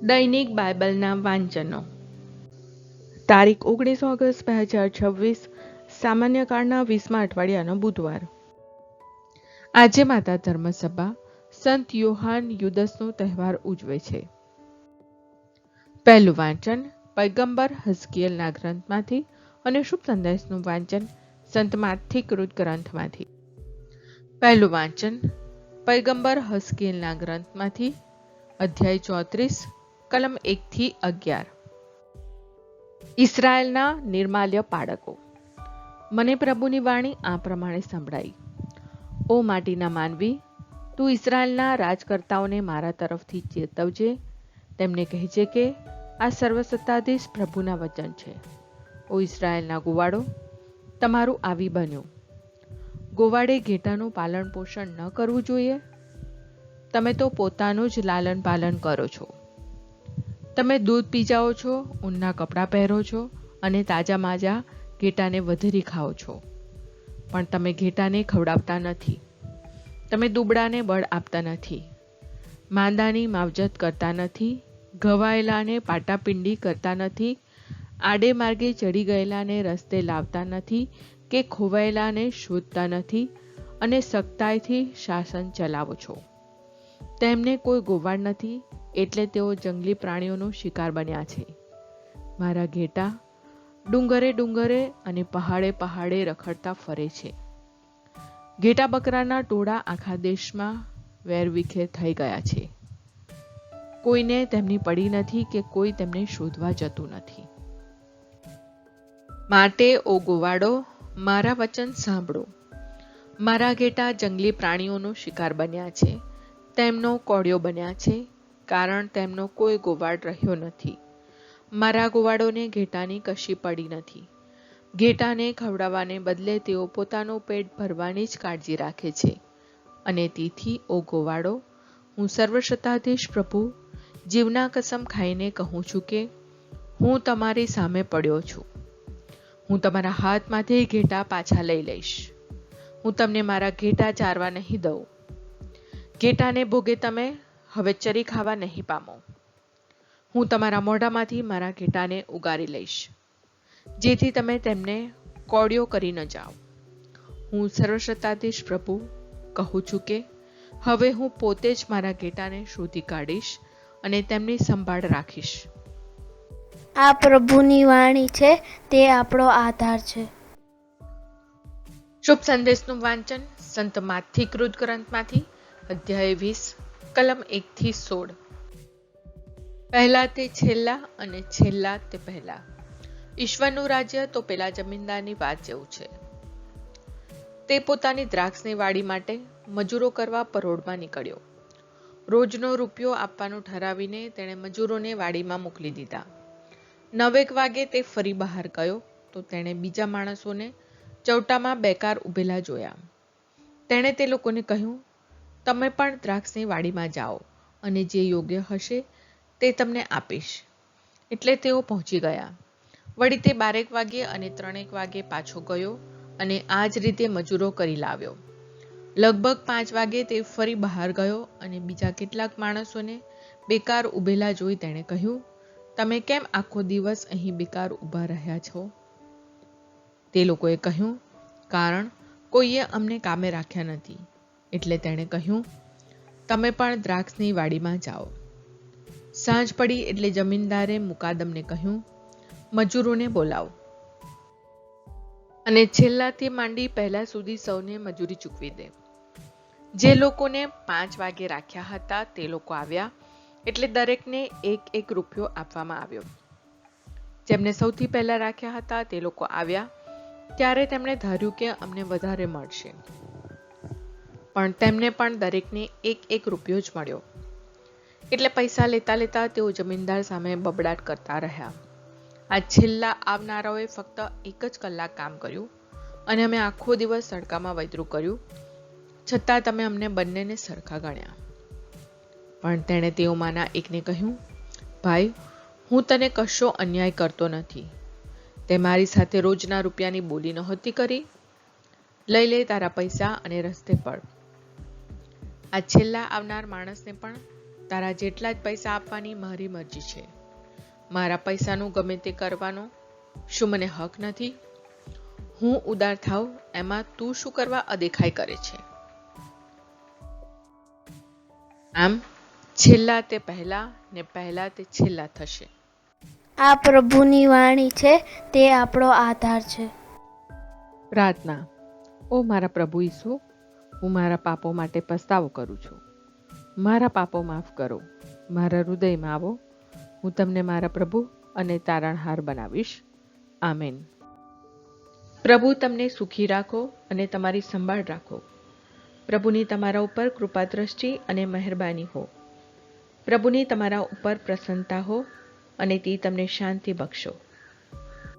દૈનિક બાઇબલના વાંચનો. તારીખ 19 ઓગસ્ટ 2026, સામાન્ય કાળના 20મા અઠવાડિયાનો બુધવાર. આજે માતા ધર્મસભા સંત યોહાન યુદસનો તહેવાર ઉજવે છે. પહેલું વાંચન પયગંબર હઝકિયલના ગ્રંથમાંથી અને શુભ સંદેશનું વાંચન સંત માથી કૃત ગ્રંથમાંથી. પહેલું વાંચન પયગંબર હઝકિયલના ગ્રંથમાંથી, અધ્યાય 34, કલમ 1-11. ઇસરાયેલના નિર્માલ્ય પાડકો. મને પ્રભુની વાણી આ પ્રમાણે સંભળાઈ. ઓ માટીના માનવી, તું ઇસરાયેલના રાજકર્તાઓને મારા તરફથી ચેતવજે. તેમને કહેજે કે આ સર્વસત્તાધીશ પ્રભુના વચન છે. ઓ ઇસરાયેલના ગોવાળો, તમારું આવી બન્યું. ગોવાળે ઘેટાનું પાલન પોષણ ન કરવું જોઈએ? તમે તો પોતાનું જ લાલન પાલન કરો છો. તમે દૂધ પી જાઓ છો, ઊનના કપડાં પહેરો છો અને તાજા માજા ઘેટાને વધેરી ખાઓ છો. પણ તમે ઘેટાને ખવડાવતા નથી. તમે દુબળાને બળ આપતા નથી. માંદાની માવજત કરતા નથી. ઘવાયેલાને પાટાપિંડી કરતા નથી. આડે માર્ગે ચડી ગયેલાને રસ્તે લાવતા નથી કે ખોવાયેલાને શોધતા નથી, અને સખ્તાઈથી શાસન ચલાવો છો. તેમને કોઈ ગોવાળ નથી, એટલે તેઓ જંગલી પ્રાણીઓનો શિકાર બન્યા છે. મારા ઘેટા ડુંગરે ડુંગરે અને પહાડે પહાડે રખડતા ફરે છે. ઘેટા બકરાના ટોળા આખા દેશમાં વેરવિખેર થઈ ગયા છે. કોઈને તેમની પડી નથી કે કોઈ તેમને શોધવા જતું નથી. માટે ઓ ગોવાળો, મારા વચન સાંભળો. મારા ઘેટા જંગલી પ્રાણીઓનો શિકાર બન્યા છે. તેમનો કોળિયો બન્યા છે, કારણ તેમનો કોઈ ગોવાળ રહ્યો નથી. મારા ગોવાળોને ઘેટાની કશી પડી નથી. ઘેટાને ખવડાવવાને બદલે તેઓ પોતાનું પેટ ભરવાની જ કાળજી રાખે છે. અને તેથી ઓ ગોવાળો, હું સર્વસત્તાધીશ પ્રભુ જીવના કસમ ખાઈને કહું છું કે હું તમારી સામે પડ્યો છું. હું તમારા હાથમાંથી ઘેટા પાછા લઈ લઈશ. હું તમને મારા ઘેટા ચારવા નહીં દઉં. ઘેટાને ભોગે તમે હવે ચરી ખાવા નહીં પામો. હું તમારા મોઢામાંથી મારા ઘેટાને ઉગારી લઈશ, જેથી તમે તેમને કોળિયો કરી ન જાઓ. હું સર્વસત્તાધીશ પ્રભુ કહું છું કે હવે હું પોતે જ મારા ઘેટાને શોધી કાઢીશ અને તેમની સંભાળ રાખીશ. આ પ્રભુની વાણી છે, તે આપણો આધાર છે. શુભ સંદેશનું વાંચન સંત માથી કૃત ગ્રંથમાંથી, અધ્યાય 20, કલમ 1-16. પહેલા તે છેલ્લા અને છેલ્લા તે પહેલા. ઈશ્વરનું રાજ્ય તો પેલા જમીનદારની વાત જેવું છે. તે પોતાની દ્રાક્ષની વાડી માટે મજૂરો કરવા પરોઢમાં નીકળ્યો. રોજનો રૂપિયો આપવાનું ઠરાવીને તેણે મજૂરોને વાડીમાં મોકલી દીધા. 9 વાગે તે ફરી બહાર ગયો તો તેણે બીજા માણસોને ચૌટામાં બેકાર ઊભેલા જોયા. તેણે તે લોકોને કહ્યું, તમે પણ દ્રાક્ષની વાડીમાં જાઓ અને જે યોગ્ય હશે તે તમને આપીશ. એટલે તેઓ પહોંચી ગયા. વળી તે 12 વાગ્યે અને 3 વાગ્યે પાછો ગયો અને આ જ રીતે મજૂરો કરી લાવ્યો. લગભગ 5 વાગે તે ફરી બહાર ગયો અને બીજા કેટલાક માણસોને બેકાર ઊભેલા જોઈ તેણે કહ્યું, તમે કેમ આખો દિવસ અહીં બેકાર ઊભા રહ્યા છો? તે લોકોએ કહ્યું, કારણ કોઈએ અમને કામે રાખ્યા નથી. એટલે તેણે કહ્યું, તમે પણ દ્રાક્ષની વાડીમાં જાઓ. સાંજ પડી એટલે જમીનદારે મુકાદમને કહ્યું, મજૂરોને બોલાવો અને છેલ્લાથી માંડી પહેલા સુધી સૌને મજૂરી ચૂકવી દે. જે લોકોને 5 વાગે રાખ્યા હતા તે લોકો આવ્યા, એટલે દરેકને 1 રૂપિયો આપવામાં આવ્યો. જેમને સૌથી પહેલા રાખ્યા હતા તે લોકો આવ્યા ત્યારે તેમણે ધાર્યું કે અમને વધારે મળશે, પણ તેમને પણ દરેકને 1 રૂપિયો જ મળ્યો. એટલે પૈસા લેતા લેતા તેઓ જમીનદાર સામે બબડાટ કરતા રહ્યા. આ છેલ્લા આવનારાઓએ ફક્ત 1 જ કલાક કામ કર્યું અને અમે આખો દિવસ તડકામાં વૈતરું કર્યું, છતાં તમે અમને બંનેને સરખા ગણ્યા. પણ તેણે તેઓમાંના એકને કહ્યું, ભાઈ, હું તને કશો અન્યાય કરતો નથી. તે મારી સાથે રોજના રૂપિયાની બોલી નહોતી કરી? લઈ લે તારા પૈસા અને રસ્તે પડ. આ છેલ્લા આવનાર માણસને પણ તારા જેટલા જ પૈસા આપવાની મારી મરજી છે. મારા પૈસાનું ગમે તે કરવાનો શું મને હક નથી? હું ઉદાર થાવ એમાં તું શું કરવા અદેખાઈ કરે છે? આમ છેલ્લા તે પહેલા ને પહેલા તે છેલ્લા થશે. આ પ્રભુની વાણી છે, તે આપણો આધાર છે. પ્રાર્થના. ઓ મારા પ્રભુ ઈસુ, હું મારા પાપો માટે પસ્તાવો કરું છું. મારા પાપો માફ કરો. મારા હૃદયમાં આવો. હું તમને મારા પ્રભુ અને તારણહાર બનાવીશ. આમેન. પ્રભુ તમને સુખી રાખો અને તમારી સંભાળ રાખો. પ્રભુની તમારા ઉપર કૃપા દ્રષ્ટિ અને મહેરબાની હો. પ્રભુની તમારા ઉપર પ્રસન્નતા હો અને તે તમને શાંતિ બક્ષો.